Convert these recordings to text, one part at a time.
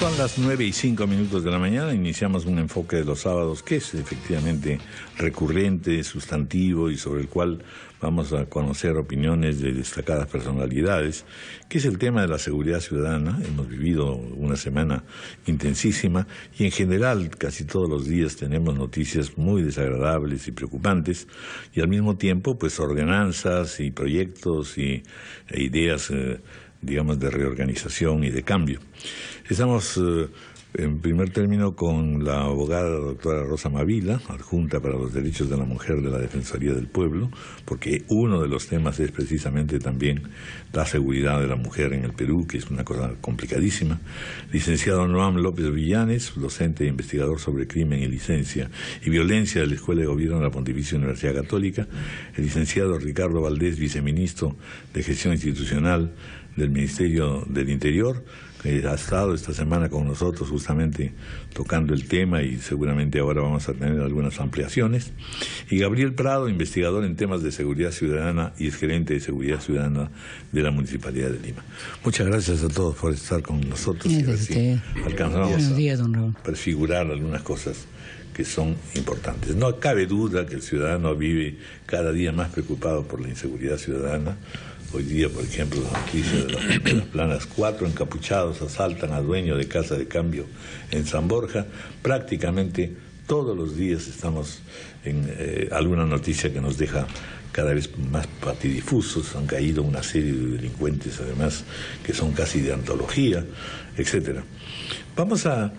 Son las 9:05 de la mañana, iniciamos un enfoque de los sábados que es efectivamente recurrente, sustantivo y sobre el cual vamos a conocer opiniones de destacadas personalidades, que es el tema de la seguridad ciudadana. Hemos vivido una semana intensísima y en general casi todos los días tenemos noticias muy desagradables y preocupantes y al mismo tiempo pues ordenanzas y proyectos e ideas digamos de reorganización y de cambio. Estamos en primer término con la abogada doctora Rosa Mavila, adjunta para los derechos de la mujer de la Defensoría del Pueblo, porque uno de los temas es precisamente también la seguridad de la mujer en el Perú, que es una cosa complicadísima. Licenciado Noam López Villanes, docente e investigador sobre crimen y licencia y violencia de la Escuela de Gobierno de la Pontificia Universidad Católica. El licenciado Ricardo Valdés, viceministro de Gestión Institucional del Ministerio del Interior, que ha estado esta semana con nosotros justamente tocando el tema y seguramente ahora vamos a tener algunas ampliaciones. Y Gabriel Prado, investigador en temas de seguridad ciudadana y es gerente de seguridad ciudadana de la Municipalidad de Lima. Muchas gracias a todos por estar con nosotros y a ver si alcanzamos a prefigurar algunas cosas que son importantes. No cabe duda que el ciudadano vive cada día más preocupado por la inseguridad ciudadana. Hoy día, por ejemplo, la noticia de las planas, 4 encapuchados asaltan a dueño de casa de cambio en San Borja. Prácticamente todos los días estamos en alguna noticia que nos deja cada vez más patidifusos. Han caído una serie de delincuentes, además, que son casi de antología, etcétera. Vamos a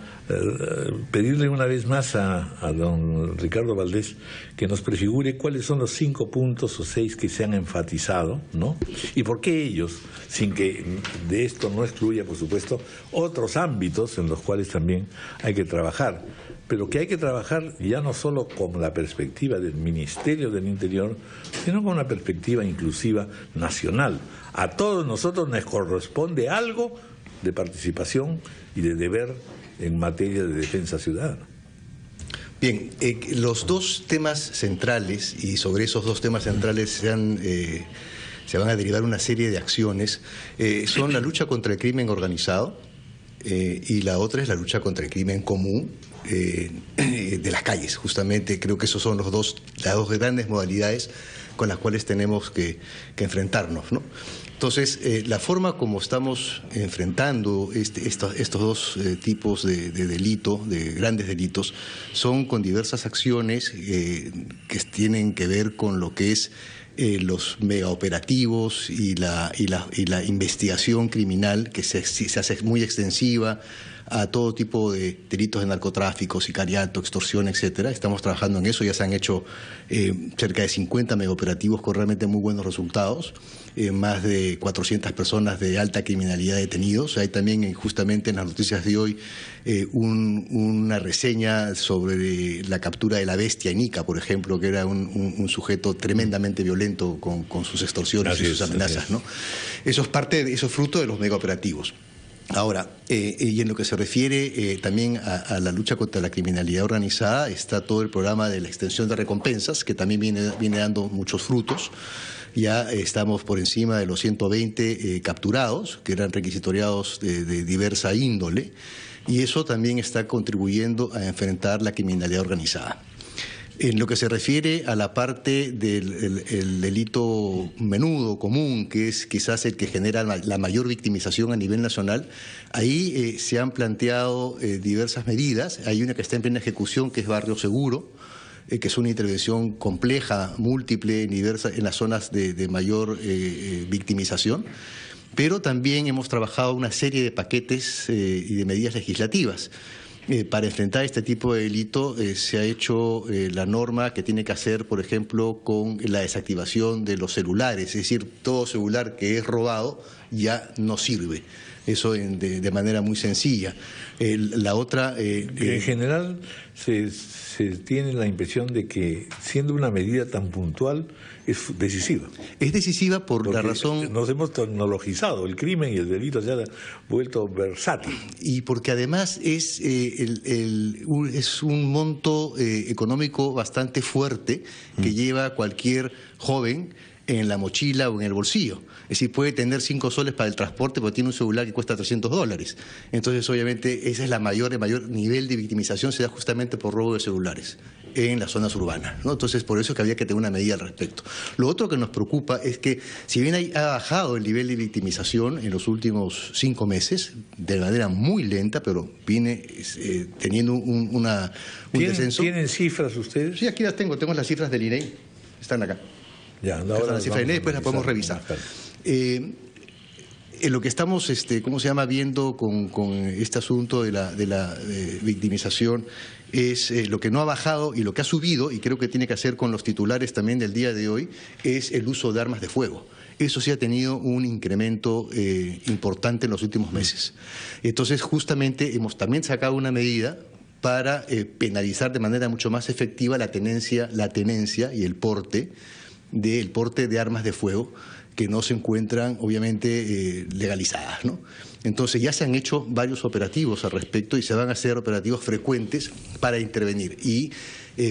pedirle una vez más a don Ricardo Valdés que nos prefigure cuáles son los 5 puntos o 6 que se han enfatizado, ¿no? Y por qué ellos, sin que de esto no excluya, por supuesto, otros ámbitos en los cuales también hay que trabajar, pero que hay que trabajar ya no solo con la perspectiva del Ministerio del Interior, sino con una perspectiva inclusiva nacional. A todos nosotros nos corresponde algo de participación y de deber en materia de defensa ciudadana. Bien, los dos temas centrales, y sobre esos dos temas centrales se van a derivar una serie de acciones, son la lucha contra el crimen organizado y la otra es la lucha contra el crimen común de las calles. Justamente creo que esos son las dos grandes modalidades con las cuales tenemos que enfrentarnos, ¿no? Entonces, la forma como estamos enfrentando estos dos tipos de delito, de grandes delitos, son con diversas acciones que tienen que ver con lo que es los megaoperativos y la investigación criminal que se hace muy extensiva a todo tipo de delitos de narcotráfico, sicariato, extorsión, etcétera. Estamos trabajando en eso, ya se han hecho cerca de 50 megaoperativos con realmente muy buenos resultados, más de 400 personas de alta criminalidad detenidos. Hay también justamente en las noticias de hoy una reseña sobre la captura de la bestia en Ica, por ejemplo, que era un sujeto tremendamente violento con sus extorsiones y sus amenazas, ¿no? Eso es fruto de los megaoperativos. Ahora, y en lo que se refiere también a la lucha contra la criminalidad organizada, está todo el programa de la extensión de recompensas, que también viene dando muchos frutos. Ya estamos por encima de los 120 capturados, que eran requisitoriados de diversa índole, y eso también está contribuyendo a enfrentar la criminalidad organizada. En lo que se refiere a la parte del delito menudo, común, que es quizás el que genera la mayor victimización a nivel nacional, ahí se han planteado diversas medidas. Hay una que está en plena ejecución, que es Barrio Seguro, que es una intervención compleja, múltiple, en las zonas de mayor victimización. Pero también hemos trabajado una serie de paquetes y de medidas legislativas. Para enfrentar este tipo de delito se ha hecho la norma que tiene que hacer, por ejemplo, con la desactivación de los celulares, es decir, todo celular que es robado ya no sirve. Eso de manera muy sencilla. La otra... en general se tiene la impresión de que, siendo una medida tan puntual, es decisiva. Es decisiva porque la razón... Nos hemos tecnologizado, el crimen y el delito se ha vuelto versátil. Y porque además es un monto económico bastante fuerte que lleva cualquier joven en la mochila o en el bolsillo. Es decir, puede tener 5 soles para el transporte, pero tiene un celular que cuesta $300. Entonces, obviamente, ese es el mayor nivel de victimización, se da justamente por robo de celulares en las zonas urbanas, ¿no? Entonces, por eso es que había que tener una medida al respecto. Lo otro que nos preocupa es que, si bien ha bajado el nivel de victimización en los últimos 5 meses, de manera muy lenta, pero viene teniendo un descenso. ¿Tienen cifras ustedes? Sí, aquí las tengo las cifras del INEI, están acá. Ya, Están las cifras del INEI, después las podemos revisar. En lo que estamos, viendo con este asunto de la victimización es lo que no ha bajado y lo que ha subido, y creo que tiene que hacer con los titulares también del día de hoy, es el uso de armas de fuego. Eso sí ha tenido un incremento importante en los últimos meses. Entonces, justamente hemos también sacado una medida para penalizar de manera mucho más efectiva la tenencia y el porte de armas de fuego que no se encuentran, obviamente, legalizadas, ¿no? Entonces ya se han hecho varios operativos al respecto y se van a hacer operativos frecuentes para intervenir. Y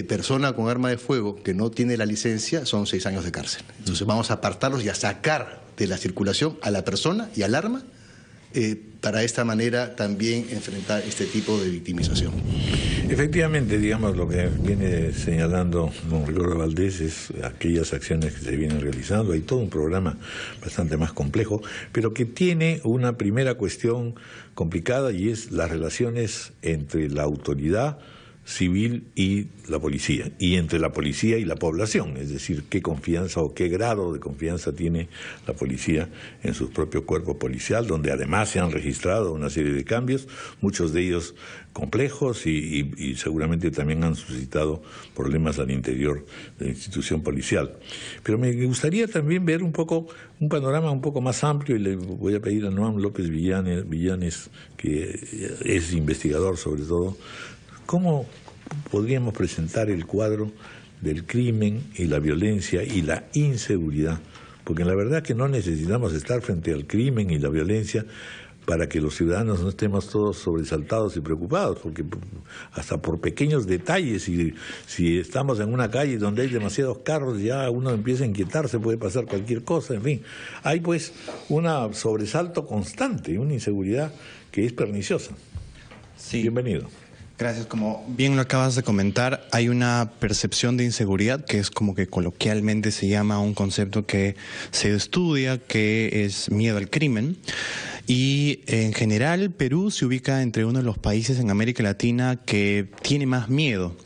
persona con arma de fuego que no tiene la licencia son 6 años de cárcel. Entonces vamos a apartarlos y a sacar de la circulación a la persona y al arma para de esta manera también enfrentar este tipo de victimización. Efectivamente, digamos, lo que viene señalando don Ricardo Valdés es aquellas acciones que se vienen realizando. Hay todo un programa bastante más complejo, pero que tiene una primera cuestión complicada, y es las relaciones entre la autoridad civil y la policía, y entre la policía y la población, es decir, qué confianza o qué grado de confianza tiene la policía en su propio cuerpo policial, donde además se han registrado una serie de cambios, muchos de ellos complejos y seguramente también han suscitado problemas al interior de la institución policial. Pero me gustaría también ver un panorama un poco más amplio, y le voy a pedir a Noam López Villanes, que es investigador sobre todo, ¿cómo podríamos presentar el cuadro del crimen y la violencia y la inseguridad? Porque la verdad que no necesitamos estar frente al crimen y la violencia para que los ciudadanos no estemos todos sobresaltados y preocupados, porque hasta por pequeños detalles, si estamos en una calle donde hay demasiados carros, ya uno empieza a inquietarse, puede pasar cualquier cosa, en fin. Hay pues un sobresalto constante, una inseguridad que es perniciosa. Sí. Bienvenido. Gracias. Como bien lo acabas de comentar, hay una percepción de inseguridad que es como que coloquialmente se llama un concepto que se estudia, que es miedo al crimen. Y en general Perú se ubica entre uno de los países en América Latina que tiene más miedo.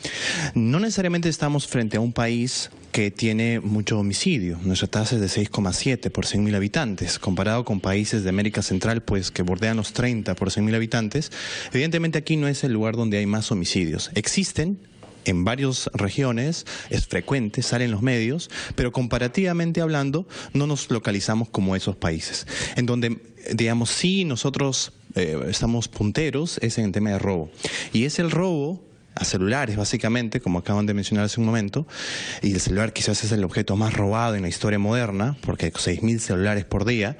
No necesariamente estamos frente a un país que tiene mucho homicidio. Nuestra tasa es de 6,7 por 100.000 habitantes, comparado con países de América Central, pues que bordean los 30 por 100.000 habitantes. Evidentemente aquí no es el lugar donde hay más homicidios. Existen en varias regiones, es frecuente, salen los medios, pero comparativamente hablando, no nos localizamos como esos países. En donde, digamos, sí nosotros estamos punteros es en el tema de robo. Y es el robo a celulares, básicamente, como acaban de mencionar hace un momento, y el celular quizás es el objeto más robado en la historia moderna, porque hay 6.000 celulares por día,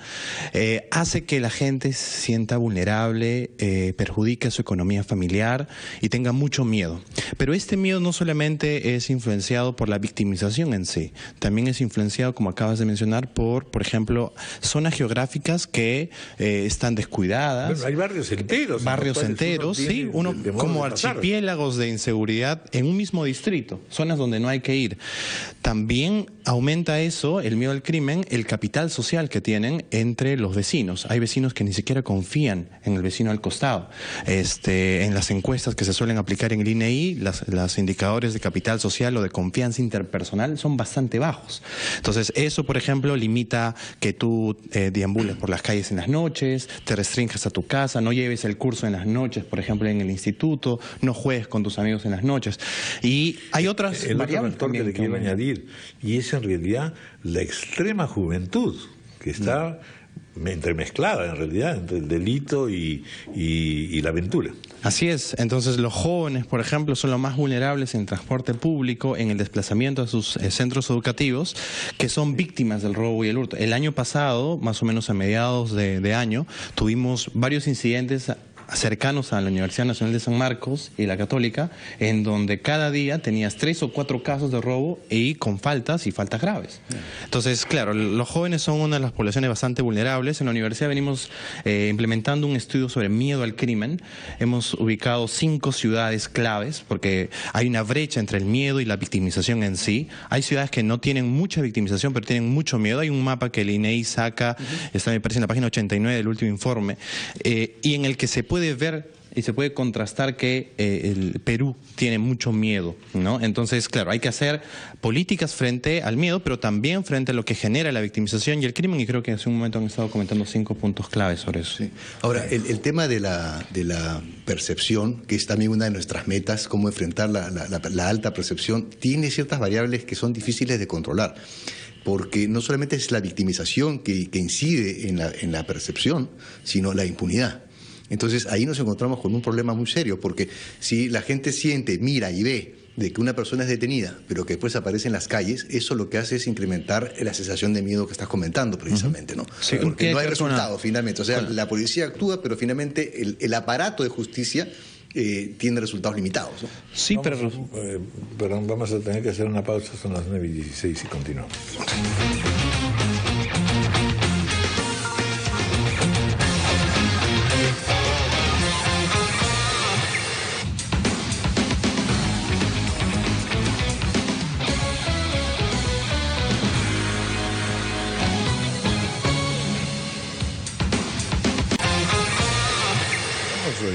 hace que la gente se sienta vulnerable, perjudique su economía familiar y tenga mucho miedo. Pero este miedo no solamente es influenciado por la victimización en sí, también es influenciado, como acabas de mencionar, por ejemplo, zonas geográficas que están descuidadas. Bueno, hay barrios enteros. Barrios enteros, sí, uno como archipiélagos de inseguridad en un mismo distrito, zonas donde no hay que ir. También aumenta eso, el miedo al crimen, el capital social que tienen entre los vecinos. Hay vecinos que ni siquiera confían en el vecino al costado. En las encuestas que se suelen aplicar en el INEI, los indicadores de capital social o de confianza interpersonal son bastante bajos. Entonces, eso, por ejemplo, limita que tú deambules por las calles en las noches, te restringas a tu casa, no lleves el curso en las noches, por ejemplo, en el instituto, no juegues con tus amigos en las noches. Y hay otras variables factor que le quiero añadir, y es en realidad la extrema juventud que está entremezclada en realidad entre el delito y la aventura. Así es. Entonces los jóvenes, por ejemplo, son los más vulnerables en el transporte público, en el desplazamiento a sus centros educativos, que son víctimas del robo y el hurto. El año pasado, más o menos a mediados de año, tuvimos varios incidentes cercanos a la Universidad Nacional de San Marcos y la Católica, en donde cada día tenías 3 o 4 casos de robo y con faltas y faltas graves. Entonces, claro, los jóvenes son una de las poblaciones bastante vulnerables. En la universidad venimos implementando un estudio sobre miedo al crimen. Hemos ubicado 5 ciudades claves, porque hay una brecha entre el miedo y la victimización en sí. Hay ciudades que no tienen mucha victimización, pero tienen mucho miedo. Hay un mapa que el INEI saca, está me parece en la página 89 del último informe, y en el que se puede ver y se puede contrastar que el Perú tiene mucho miedo, ¿no? Entonces, claro, hay que hacer políticas frente al miedo, pero también frente a lo que genera la victimización y el crimen, y creo que hace un momento han estado comentando 5 puntos claves sobre eso. Sí. Ahora, el tema de la percepción, que es también una de nuestras metas, cómo enfrentar la alta percepción, tiene ciertas variables que son difíciles de controlar, porque no solamente es la victimización que incide en la percepción, sino la impunidad. Entonces ahí nos encontramos con un problema muy serio, porque si la gente siente, mira y ve de que una persona es detenida, pero que después aparece en las calles, eso lo que hace es incrementar la sensación de miedo que estás comentando precisamente, ¿no? Sí, porque no hay resultado finalmente. O sea, la policía actúa, pero finalmente el aparato de justicia tiene resultados limitados, ¿no? Sí, Perdón, vamos a tener que hacer una pausa, son las 9:16 y continuamos.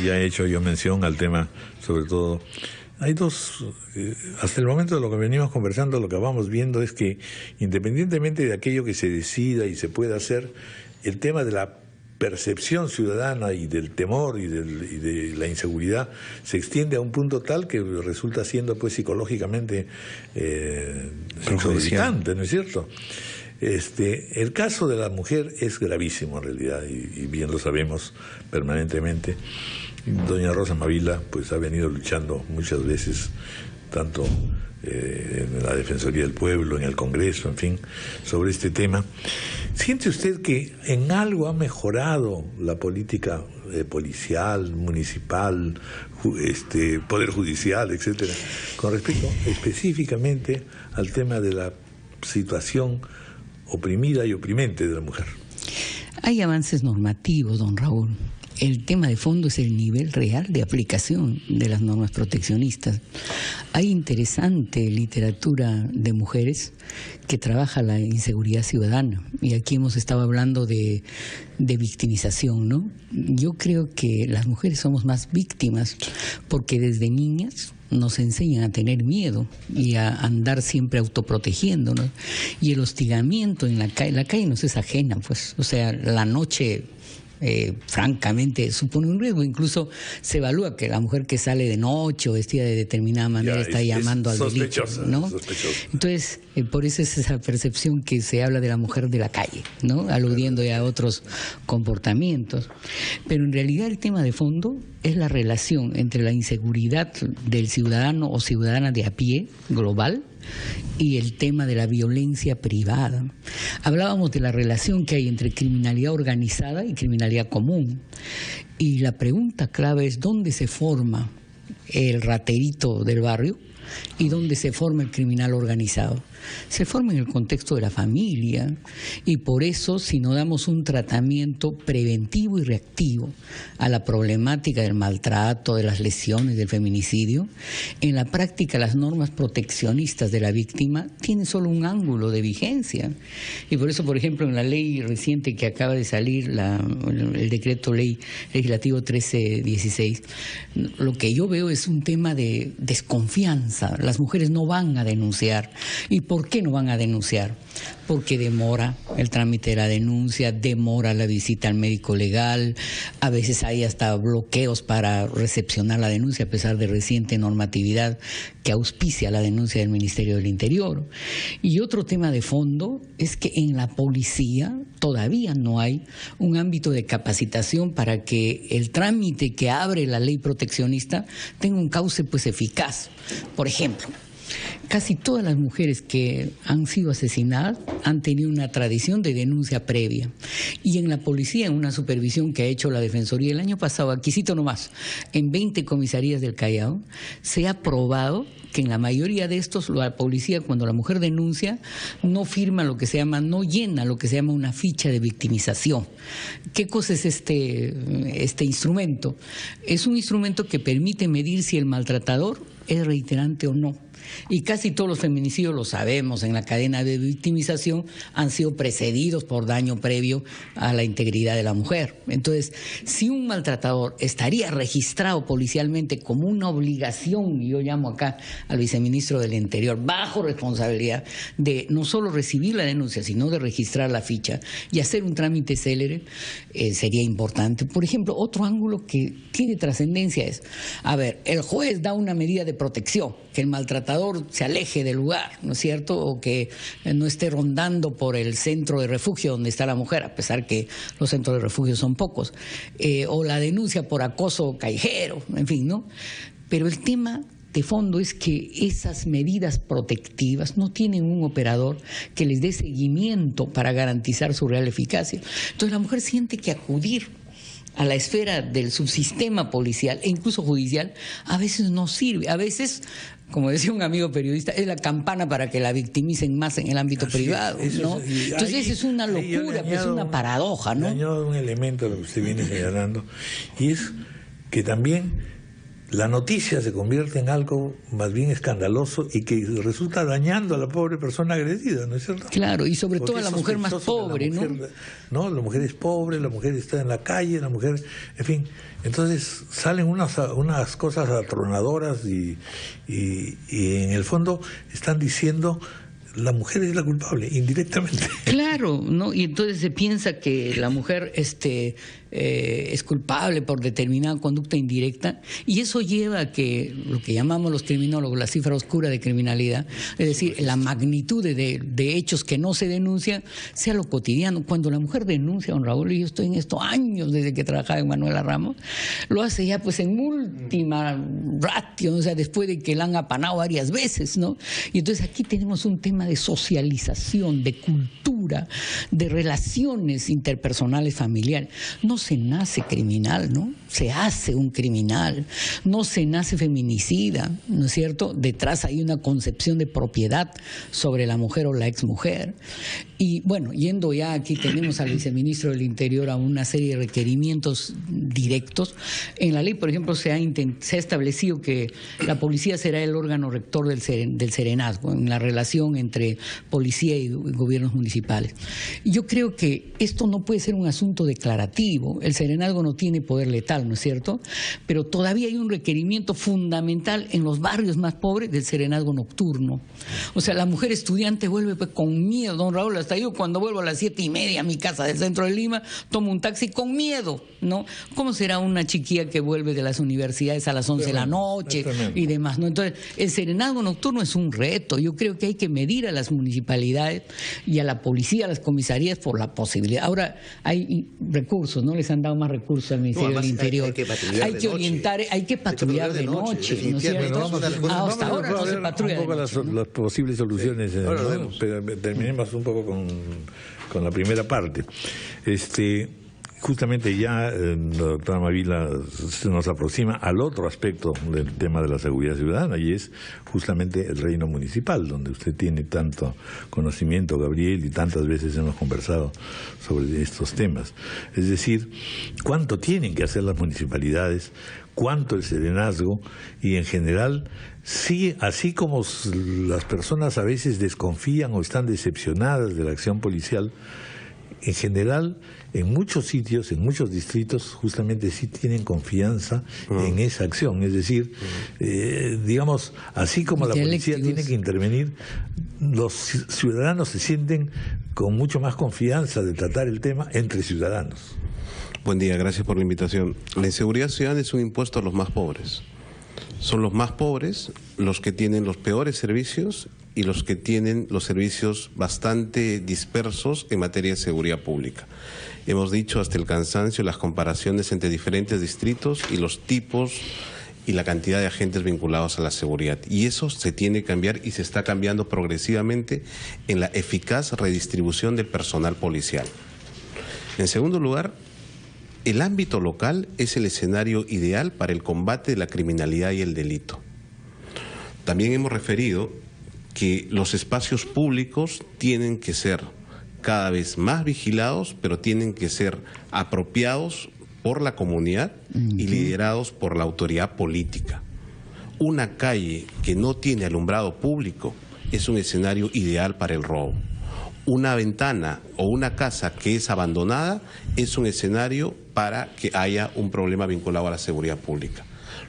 Ya he hecho yo mención al tema, sobre todo, hay dos, hasta el momento de lo que venimos conversando, lo que vamos viendo es que independientemente de aquello que se decida y se pueda hacer, el tema de la percepción ciudadana y del temor y de la inseguridad se extiende a un punto tal que resulta siendo pues psicológicamente perjudicante, ¿no es cierto? El caso de la mujer es gravísimo en realidad y bien lo sabemos permanentemente. Doña Rosa Mavila pues ha venido luchando muchas veces, tanto en la Defensoría del Pueblo, en el Congreso, en fin, sobre este tema. ¿Siente usted que en algo ha mejorado la política policial, municipal, poder judicial, etcétera, con respecto específicamente al tema de la situación oprimida y oprimente de la mujer? Hay avances normativos, don Raúl. El tema de fondo es el nivel real de aplicación de las normas proteccionistas. Hay interesante literatura de mujeres que trabaja la inseguridad ciudadana. Y aquí hemos estado hablando de victimización, ¿no? Yo creo que las mujeres somos más víctimas porque desde niñas nos enseñan a tener miedo y a andar siempre autoprotegiéndonos. Y el hostigamiento en la calle nos es ajena, pues. O sea, la noche francamente supone un riesgo. Incluso se evalúa que la mujer que sale de noche o vestida de determinada manera está llamando al delito, ¿no? Entonces, por eso es esa percepción que se habla de la mujer de la calle, ¿no? Aludiendo ya a otros comportamientos. Pero en realidad el tema de fondo es la relación entre la inseguridad del ciudadano o ciudadana de a pie global y el tema de la violencia privada. Hablábamos de la relación que hay entre criminalidad organizada y criminalidad común. Y la pregunta clave es ¿dónde se forma el raterito del barrio y dónde se forma el criminal organizado? Se forma en el contexto de la familia, y por eso si no damos un tratamiento preventivo y reactivo a la problemática del maltrato, de las lesiones, del feminicidio, en la práctica las normas proteccionistas de la víctima tienen solo un ángulo de vigencia. Y por eso, por ejemplo, en la ley reciente que acaba de salir, el decreto ley legislativo 1316, lo que yo veo es un tema de desconfianza. Las mujeres no van a denunciar. ¿Y por qué no van a denunciar? Porque demora el trámite de la denuncia, demora la visita al médico legal, a veces hay hasta bloqueos para recepcionar la denuncia a pesar de reciente normatividad que auspicia la denuncia del Ministerio del Interior. Y otro tema de fondo es que en la policía todavía no hay un ámbito de capacitación para que el trámite que abre la ley proteccionista tenga un cauce pues eficaz. Por ejemplo, casi todas las mujeres que han sido asesinadas han tenido una tradición de denuncia previa. Y en la policía, en una supervisión que ha hecho la Defensoría el año pasado, aquí cito nomás, en 20 comisarías del Callao, se ha probado que en la mayoría de estos, la policía, cuando la mujer denuncia, no firma lo que se llama, no llena lo que se llama una ficha de victimización. ¿Qué cosa es este instrumento? Es un instrumento que permite medir si el maltratador es reiterante o no. Y casi todos los feminicidios, lo sabemos, en la cadena de victimización han sido precedidos por daño previo a la integridad de la mujer. Entonces, si un maltratador estaría registrado policialmente como una obligación, y yo llamo acá al viceministro del Interior, bajo responsabilidad de no solo recibir la denuncia, sino de registrar la ficha y hacer un trámite célere, sería importante. Por ejemplo, otro ángulo que tiene trascendencia es, a ver, el juez da una medida de protección, que el maltratador se aleje del lugar, ¿no es cierto? O que no esté rondando por el centro de refugio donde está la mujer, a pesar que los centros de refugio son pocos, o la denuncia por acoso callejero, en fin, ¿no? Pero el tema de fondo es que esas medidas protectivas no tienen un operador que les dé seguimiento para garantizar su real eficacia. Entonces la mujer siente que acudir a la esfera del subsistema policial e incluso judicial a veces no sirve, a veces, como decía un amigo periodista, es la campana para que la victimicen más en el ámbito privado, ¿no? Entonces es una locura, pues es una paradoja, ¿no? Le añado un elemento a lo que usted viene señalando, y es que también la noticia se convierte en algo más bien escandaloso y que resulta dañando a la pobre persona agredida, ¿no es cierto? Claro, y sobre todo a la mujer más pobre, ¿no? No, la mujer es pobre, la mujer está en la calle, la mujer, en fin. Entonces salen unas cosas atronadoras y en el fondo están diciendo la mujer es la culpable, indirectamente. Claro, ¿no? Y entonces se piensa que la mujer es culpable por determinada conducta indirecta, y eso lleva a que lo que llamamos los criminólogos la cifra oscura de criminalidad, es decir, la magnitud de hechos que no se denuncian, sea lo cotidiano. Cuando la mujer denuncia, don Raúl, y yo estoy en estos años desde que trabajaba en Manuela Ramos, lo hace ya pues en última ratio, o sea, después de que la han apanado varias veces, ¿no? Y entonces aquí tenemos un tema de socialización, de cultura, de relaciones interpersonales familiares. No se nace criminal, ¿no? Se hace un criminal. No se nace feminicida, ¿no es cierto? Detrás hay una concepción de propiedad sobre la mujer o la exmujer. Y bueno, yendo ya, aquí tenemos al viceministro del Interior a una serie de requerimientos directos. En la ley, por ejemplo, se ha establecido que la policía será el órgano rector del serenazgo en la relación entre policía y gobiernos municipales. Y yo creo que esto no puede ser un asunto declarativo. El serenazgo no tiene poder letal, ¿no es cierto? Pero todavía hay un requerimiento fundamental en los barrios más pobres del serenazgo nocturno. O sea, la mujer estudiante vuelve pues con miedo, don Raúl, hasta yo cuando vuelvo a las 7:30 a mi casa del centro de Lima, tomo un taxi con miedo, ¿no? ¿Cómo será una chiquilla que vuelve de las universidades a las 11 de la noche y demás, ¿no? Entonces, el serenazgo nocturno es un reto. Yo creo que hay que medir a las municipalidades y a la policía, a las comisarías por la posibilidad. Ahora hay recursos, ¿no? Les han dado más recursos al Ministerio del Interior. Hay que orientar, hay que patrullar de noche, ¿no es cierto? Hasta ahora no se patrulla de noche, las posibles soluciones, ¿no? Pero terminemos un poco con la primera parte. Justamente ya la doctora Mavila se nos aproxima al otro aspecto del tema de la seguridad ciudadana, y es justamente el reino municipal, donde usted tiene tanto conocimiento, Gabriel, y tantas veces hemos conversado sobre estos temas. Es decir, cuánto tienen que hacer las municipalidades, cuánto el serenazgo, y en general, sí, así como las personas a veces desconfían o están decepcionadas de la acción policial, en general, en muchos sitios, en muchos distritos, justamente sí tienen confianza en esa acción. Es decir, digamos, así como la policía tiene que intervenir, los ciudadanos se sienten con mucho más confianza de tratar el tema entre ciudadanos. Buen día, gracias por la invitación. La inseguridad ciudadana es un impuesto a los más pobres. Son los más pobres los que tienen los peores servicios y los que tienen los servicios bastante dispersos en materia de seguridad pública. Hemos dicho hasta el cansancio las comparaciones entre diferentes distritos y los tipos y la cantidad de agentes vinculados a la seguridad. Y eso se tiene que cambiar y se está cambiando progresivamente en la eficaz redistribución del personal policial. En segundo lugar, el ámbito local es el escenario ideal para el combate de la criminalidad y el delito. También hemos referido que los espacios públicos tienen que ser cada vez más vigilados, pero tienen que ser apropiados por la comunidad y liderados por la autoridad política. Una calle que no tiene alumbrado público es un escenario ideal para el robo. Una ventana o una casa que es abandonada es un escenario para que haya un problema vinculado a la seguridad pública.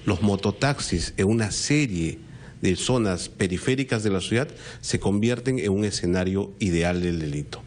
Los mototaxis en una serie de zonas periféricas de la ciudad se convierten en un escenario ideal del delito.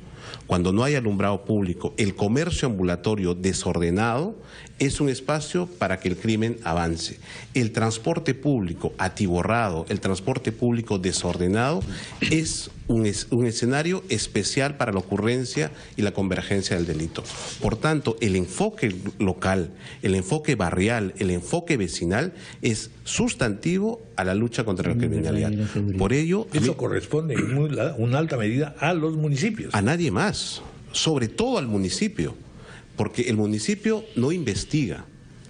Cuando no hay alumbrado público, el comercio ambulatorio desordenado es un espacio para que el crimen avance. El transporte público atiborrado, el transporte público desordenado es un escenario especial para la ocurrencia y la convergencia del delito. Por tanto, el enfoque local, el enfoque barrial, el enfoque vecinal es sustantivo a la lucha contra la criminalidad. Por ello, eso corresponde en una alta medida a los municipios. A nadie más, sobre todo al municipio, porque el municipio no investiga.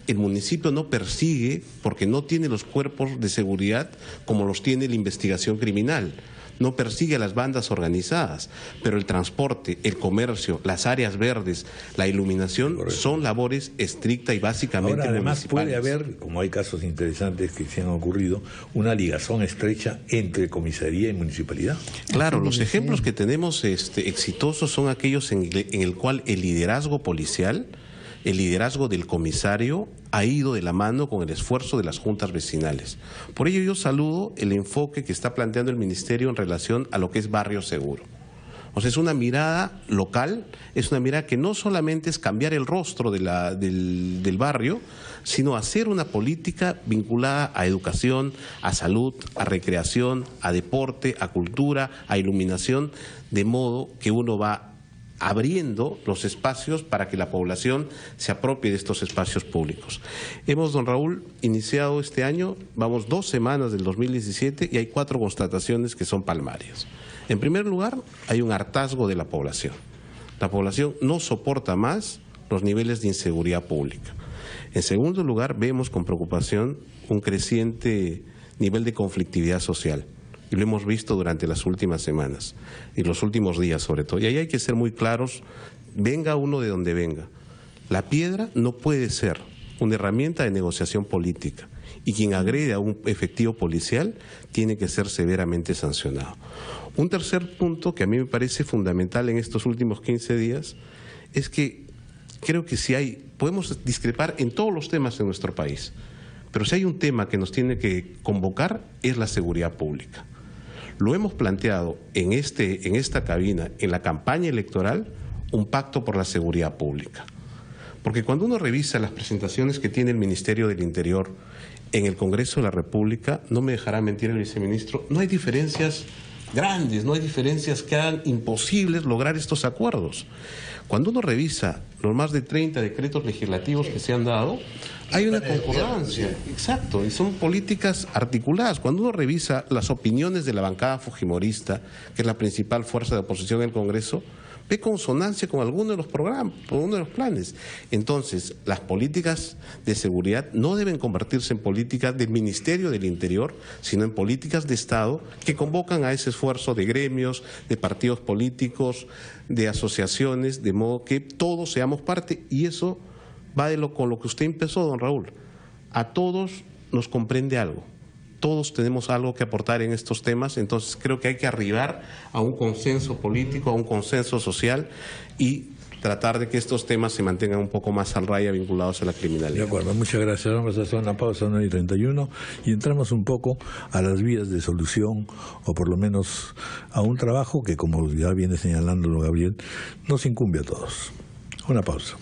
El municipio no persigue porque no tiene los cuerpos de seguridad como los tiene la investigación criminal. No persigue a las bandas organizadas, pero el transporte, el comercio, las áreas verdes, la iluminación son labores estricta y básicamente municipales. Ahora, además puede haber, como hay casos interesantes que se han ocurrido, una ligazón estrecha entre comisaría y municipalidad. Claro, los ejemplos que tenemos exitosos son aquellos en el cual el liderazgo policial, el liderazgo del comisario ha ido de la mano con el esfuerzo de las juntas vecinales. Por ello yo saludo el enfoque que está planteando el Ministerio en relación a lo que es barrio seguro. O sea, es una mirada local, es una mirada que no solamente es cambiar el rostro del barrio, sino hacer una política vinculada a educación, a salud, a recreación, a deporte, a cultura, a iluminación, de modo que uno va abriendo los espacios para que la población se apropie de estos espacios públicos. Hemos, don Raúl, iniciado este año, vamos 2 semanas del 2017 y hay 4 constataciones que son palmarias. En primer lugar, hay un hartazgo de la población. La población no soporta más los niveles de inseguridad pública. En segundo lugar, vemos con preocupación un creciente nivel de conflictividad social. Y lo hemos visto durante las últimas semanas y los últimos días sobre todo. Y ahí hay que ser muy claros, venga uno de donde venga. La piedra no puede ser una herramienta de negociación política y quien agrede a un efectivo policial tiene que ser severamente sancionado. Un tercer punto que a mí me parece fundamental en estos últimos 15 días es que creo que podemos discrepar en todos los temas en nuestro país, pero si hay un tema que nos tiene que convocar es la seguridad pública. Lo hemos planteado en esta cabina, en la campaña electoral, un pacto por la seguridad pública. Porque cuando uno revisa las presentaciones que tiene el Ministerio del Interior en el Congreso de la República, no me dejará mentir el viceministro, no hay diferencias grandes, no hay diferencias que hagan imposibles lograr estos acuerdos. Cuando uno revisa los más de 30 decretos legislativos que se han dado, hay una concordancia, exacto, y son políticas articuladas. Cuando uno revisa las opiniones de la bancada fujimorista, que es la principal fuerza de oposición en el Congreso, ve consonancia con alguno de los programas, con uno de los planes. Entonces, las políticas de seguridad no deben convertirse en políticas del Ministerio del Interior, sino en políticas de Estado que convocan a ese esfuerzo de gremios, de partidos políticos, de asociaciones, de modo que todos seamos parte, y eso va con lo que usted empezó, don Raúl. A todos nos comprende algo. Todos tenemos algo que aportar en estos temas, entonces creo que hay que arribar a un consenso político, a un consenso social y tratar de que estos temas se mantengan un poco más al raya vinculados a la criminalidad. De acuerdo, muchas gracias. Vamos a hacer una pausa 9:31 y entramos un poco a las vías de solución o por lo menos a un trabajo que, como ya viene señalándolo Gabriel, nos incumbe a todos. Una pausa.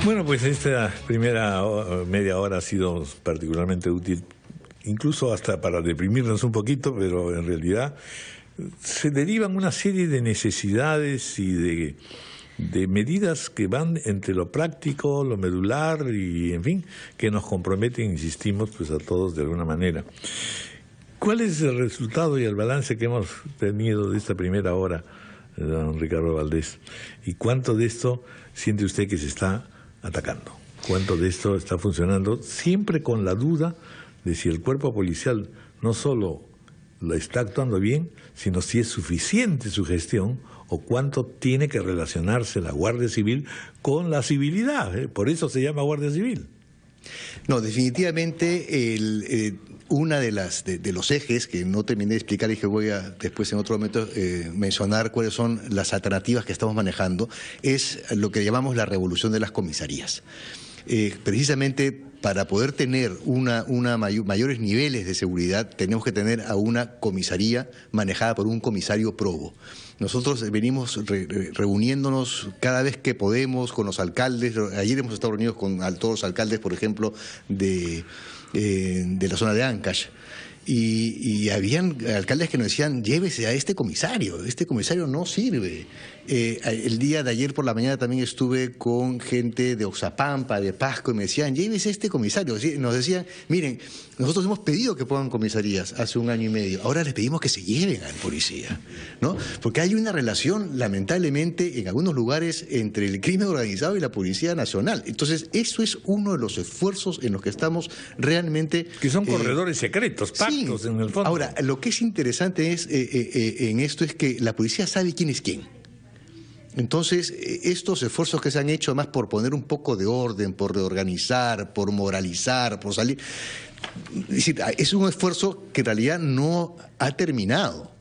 Bueno, pues esta primera media hora ha sido particularmente útil incluso hasta para deprimirnos un poquito, pero en realidad se derivan una serie de necesidades y de medidas que van entre lo práctico, lo medular y, en fin, que nos comprometen, insistimos, pues a todos de alguna manera. ¿Cuál es el resultado y el balance que hemos tenido de esta primera hora, don Ricardo Valdés? ¿Y cuánto de esto siente usted que se está atacando? ¿Cuánto de esto está funcionando? Siempre con la duda de si el cuerpo policial no solo lo está actuando bien, sino si es suficiente su gestión o cuánto tiene que relacionarse la Guardia Civil con la civilidad. Por eso se llama Guardia Civil. No, definitivamente una de los ejes que no terminé de explicar y que voy a después en otro momento mencionar cuáles son las alternativas que estamos manejando, es lo que llamamos la revolución de las comisarías. Precisamente para poder tener mayores niveles de seguridad tenemos que tener a una comisaría manejada por un comisario probo. Nosotros venimos reuniéndonos cada vez que podemos con los alcaldes. Ayer hemos estado reunidos con todos los alcaldes, por ejemplo, de la zona de Ancash. Y habían alcaldes que nos decían, llévese a este comisario no sirve. El día de ayer por la mañana también estuve con gente de Oxapampa, de Pasco, y me decían, llévese a este comisario. Nos decían, miren, nosotros hemos pedido que pongan comisarías hace 1 año y medio, ahora les pedimos que se lleven al policía, ¿no? Porque hay una relación, lamentablemente, en algunos lugares entre el crimen organizado y la Policía Nacional. Entonces, eso es uno de los esfuerzos en los que estamos realmente... Que son corredores secretos, pactos, sí, en el fondo. Ahora, lo que es interesante en esto es que la policía sabe quién es quién. Entonces, estos esfuerzos que se han hecho, además por poner un poco de orden, por reorganizar, por moralizar, por salir, es un esfuerzo que en realidad no ha terminado.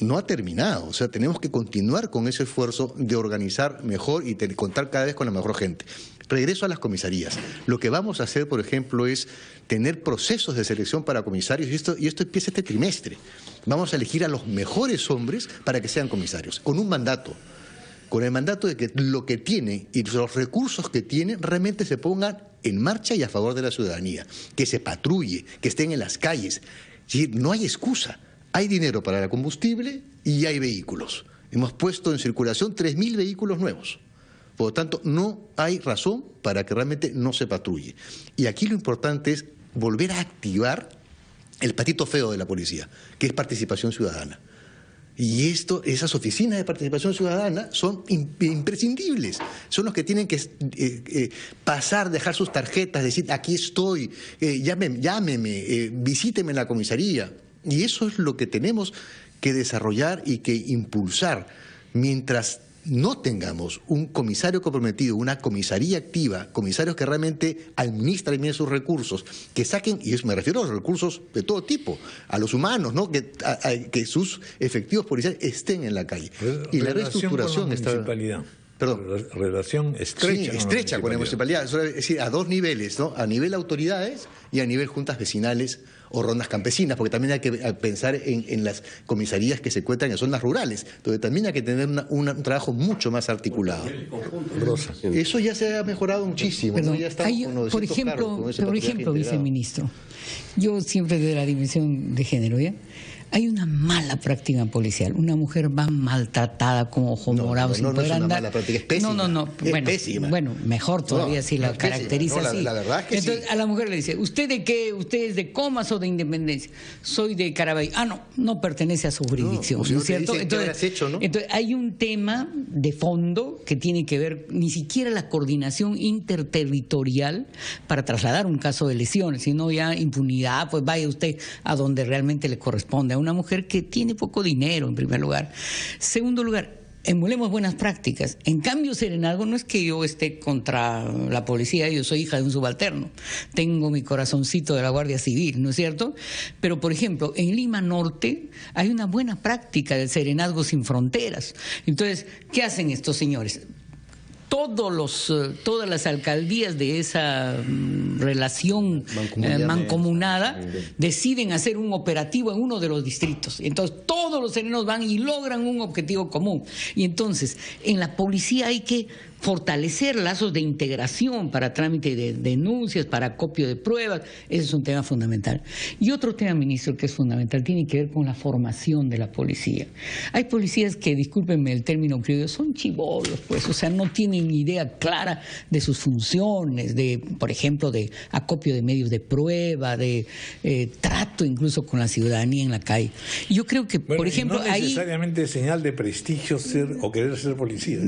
No ha terminado. O sea, tenemos que continuar con ese esfuerzo de organizar mejor y contar cada vez con la mejor gente. Regreso a las comisarías. Lo que vamos a hacer, por ejemplo, es tener procesos de selección para comisarios, y esto empieza este trimestre. Vamos a elegir a los mejores hombres para que sean comisarios, con un mandato. Con el mandato de que lo que tienen y los recursos que tienen realmente se pongan en marcha y a favor de la ciudadanía, que se patrulle, que estén en las calles. ¿Sí? No hay excusa, hay dinero para el combustible y hay vehículos. Hemos puesto en circulación 3.000 vehículos nuevos. Por lo tanto, no hay razón para que realmente no se patrulle. Y aquí lo importante es volver a activar el patito feo de la policía, que es participación ciudadana. Y esas oficinas de participación ciudadana son imprescindibles. Son los que tienen que pasar, dejar sus tarjetas, decir, aquí estoy, llámeme, visíteme en la comisaría. Y eso es lo que tenemos que desarrollar y que impulsar. Mientras no tengamos un comisario comprometido, una comisaría activa, comisarios que realmente administran bien sus recursos, que saquen, y eso me refiero a los recursos de todo tipo, a los humanos, ¿no? Que sus efectivos policiales estén en la calle. Y la reestructuración está... Perdón. Relación estrecha. Sí, estrecha con la municipalidad, es decir, a 2 niveles, ¿no? A nivel autoridades y a nivel juntas vecinales o rondas campesinas, porque también hay que pensar en las comisarías que se encuentran en zonas rurales, donde también hay que tener un trabajo mucho más articulado. Rosa. Eso ya se ha mejorado muchísimo. Perdón, ¿no? Ya está por ejemplo, viceministro, yo siempre de la dimensión de género, ¿ya? Hay una mala práctica policial. Una mujer va maltratada como ojo morado sin poder andar. Mala práctica, es pésima. Bueno, pésima. Bueno, mejor todavía si la caracteriza así. La verdad es que entonces, sí. A la mujer le dice, ¿usted de qué? ¿Usted es de Comas o de Independencia? Soy de Carabay. No pertenece a su jurisdicción, ¿no es cierto? Entonces, hay un tema de fondo que tiene que ver ni siquiera la coordinación interterritorial para trasladar un caso de lesiones, sino ya impunidad, pues vaya usted a donde realmente le corresponde. A una mujer que tiene poco dinero, en primer lugar. Segundo lugar, emulemos buenas prácticas. En cambio, Serenazgo, no es que yo esté contra la policía, yo soy hija de un subalterno. Tengo mi corazoncito de la Guardia Civil, ¿no es cierto? Pero, por ejemplo, en Lima Norte hay una buena práctica del Serenazgo sin fronteras. Entonces, ¿qué hacen estos señores? Todas las alcaldías de esa relación mancomunada deciden hacer un operativo en uno de los distritos. Entonces todos los serenos van y logran un objetivo común. Y entonces en la policía hay que fortalecer lazos de integración para trámite de denuncias, para acopio de pruebas. Ese es un tema fundamental. Y otro tema, ministro, que es fundamental, tiene que ver con la formación de la policía. Hay policías que, discúlpenme el término criollo, son chibolos, pues, o sea, no tienen idea clara de sus funciones, de, por ejemplo, de acopio de medios de prueba, de trato incluso con la ciudadanía en la calle. Y yo creo que, bueno, por ejemplo, no necesariamente es señal de prestigio ser o querer ser policía.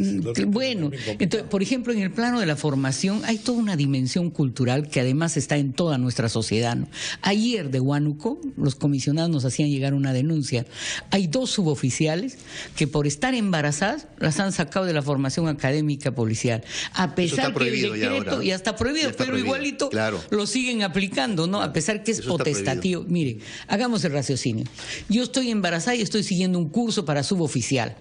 Bueno, entonces, por ejemplo, en el plano de la formación hay toda una dimensión cultural que además está en toda nuestra sociedad, ¿no? Ayer de Huánuco, los comisionados nos hacían llegar una denuncia. Hay 2 suboficiales que por estar embarazadas las han sacado de la formación académica policial, a pesar que el decreto ya está prohibido, pero prohibido, igualito lo siguen aplicando, ¿no? A pesar que es potestativo. Mire, hagamos el raciocinio. Yo estoy embarazada y estoy siguiendo un curso para suboficial.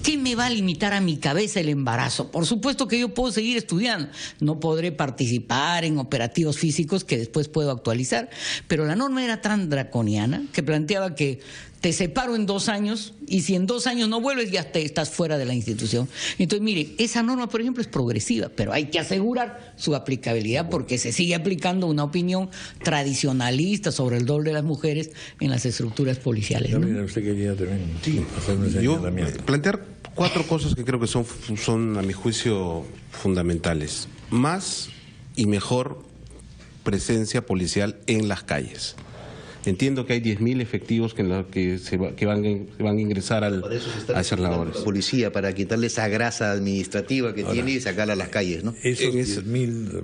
¿Qué me va a limitar a mi cabeza el embarazo? Por supuesto que yo puedo seguir estudiando, no podré participar en operativos físicos que después puedo actualizar, pero la norma era tan draconiana que planteaba que te separo en 2 años y si en 2 años no vuelves ya estás fuera de la institución. Entonces, mire, esa norma, por ejemplo, es progresiva, pero hay que asegurar su aplicabilidad porque se sigue aplicando una opinión tradicionalista sobre el rol de las mujeres en las estructuras policiales, ¿no? Mira, usted quería también hacer un señalamiento. Plantear 4 cosas que creo que son a mi juicio fundamentales. Más y mejor presencia policial en las calles. Entiendo que hay 10.000 efectivos que van a ingresar a esas labores. La policía para quitarle esa grasa administrativa que tiene y sacarla a las calles, ¿no? Esos 10.000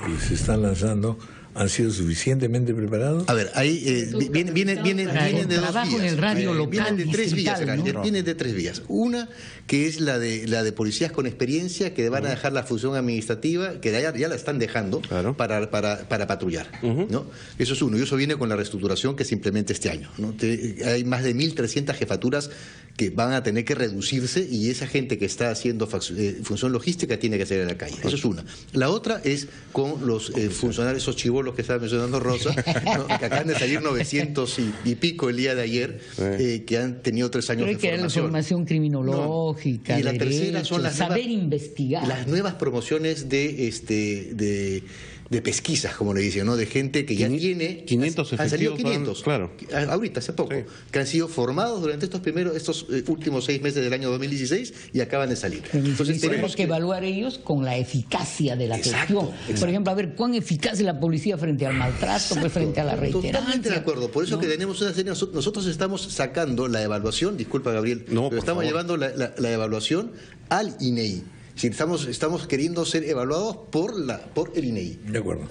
que se están lanzando han sido suficientemente preparados. A ver, ahí vienen de 2 vías. En el radio local, vienen de 3 vías, ¿no? Vienen de 3 vías. Una que es la de policías con experiencia que van a dejar la función administrativa, que ya la están dejando para patrullar, ¿no? Eso es uno, y eso viene con la reestructuración que se implementa este año, ¿no? Hay más de 1.300 jefaturas que van a tener que reducirse y esa gente que está haciendo función logística tiene que salir a la calle. Eso es una. La otra es con los funcionarios, esos chibolos que estaba mencionando Rosa, ¿no? Que acaban de salir 900 y pico el día de ayer, que han tenido 3 años de formación. Pero hay que dar la formación criminológica, y la tercera son saber investigar. Las nuevas promociones de pesquisas, como le dicen, ¿no? De gente que ya tiene 500 han salido efectivos, 500, claro. Ahorita, hace poco, que han sido formados durante estos últimos 6 meses del año 2016 y acaban de salir. Entonces tenemos que evaluar ellos con la eficacia de la gestión. Por ejemplo, a ver, ¿cuán eficaz es la policía frente al maltrato, frente a la reiterancia? Totalmente de acuerdo, por eso que tenemos una serie, nosotros estamos sacando la evaluación, disculpa Gabriel, pero estamos llevando la evaluación al INEI. Si estamos queriendo ser evaluados por el INEI. De acuerdo.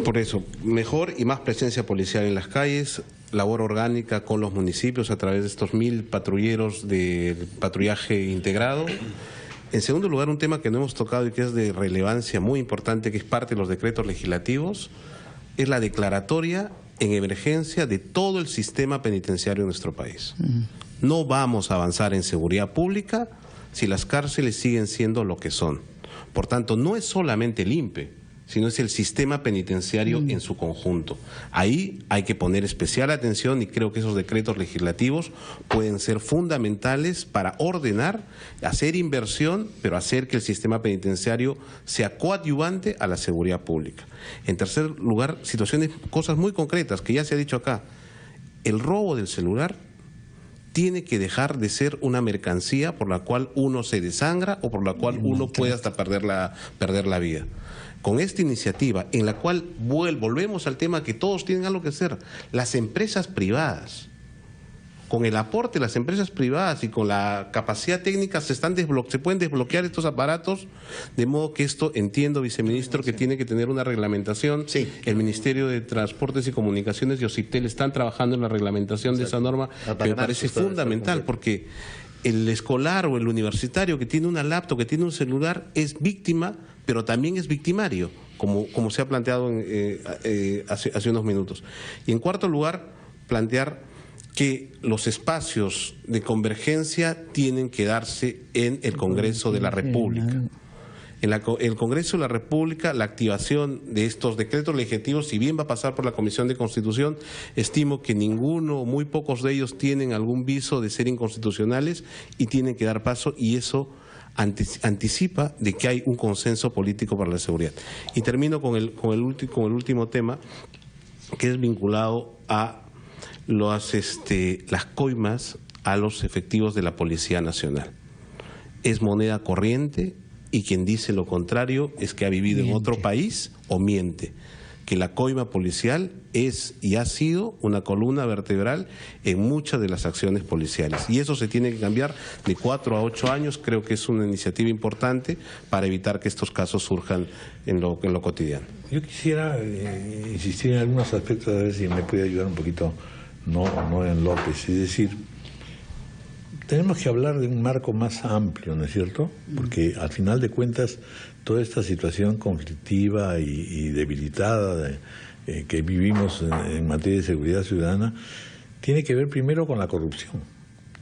Por eso, mejor y más presencia policial en las calles, labor orgánica con los municipios a través de estos 1.000 patrulleros de patrullaje integrado. En segundo lugar, un tema que no hemos tocado y que es de relevancia muy importante, que es parte de los decretos legislativos, es la declaratoria en emergencia de todo el sistema penitenciario de nuestro país. No vamos a avanzar en seguridad pública si las cárceles siguen siendo lo que son. Por tanto, no es solamente el INPE, sino es el sistema penitenciario en su conjunto. Ahí hay que poner especial atención y creo que esos decretos legislativos pueden ser fundamentales para ordenar, hacer inversión, pero hacer que el sistema penitenciario sea coadyuvante a la seguridad pública. En tercer lugar, cosas muy concretas que ya se ha dicho acá. El robo del celular tiene que dejar de ser una mercancía por la cual uno se desangra o por la cual uno puede hasta perder la vida. Con esta iniciativa, en la cual volvemos al tema que todos tienen algo que hacer, las empresas privadas, con el aporte de las empresas privadas y con la capacidad técnica se pueden desbloquear estos aparatos, de modo que esto, entiendo, viceministro, que tiene que tener una reglamentación. Sí. El Ministerio de Transportes y Comunicaciones y OCIPTEL están trabajando en la reglamentación de esa norma, que me parece fundamental, porque el escolar o el universitario que tiene una laptop, que tiene un celular, es víctima, pero también es victimario, como se ha planteado hace unos minutos. Y en cuarto lugar, plantear que los espacios de convergencia tienen que darse en el Congreso de la República. En el Congreso de la República, la activación de estos decretos legislativos, si bien va a pasar por la Comisión de Constitución, estimo que ninguno o muy pocos de ellos tienen algún viso de ser inconstitucionales y tienen que dar paso, y eso anticipa de que hay un consenso político para la seguridad. Y termino con el último tema, que es vinculado a las coimas a los efectivos de la Policía Nacional. Es moneda corriente y quien dice lo contrario es que ha vivido en otro país o miente. Que la coima policial es y ha sido una columna vertebral en muchas de las acciones policiales. Y eso se tiene que cambiar de 4 a 8 años. Creo que es una iniciativa importante para evitar que estos casos surjan en lo cotidiano. Yo quisiera insistir en algunos aspectos, a ver si me puede ayudar un poquito, no en López. Es decir, tenemos que hablar de un marco más amplio, ¿no es cierto? Porque al final de cuentas, toda esta situación conflictiva y debilitada que vivimos en materia de seguridad ciudadana tiene que ver primero con la corrupción,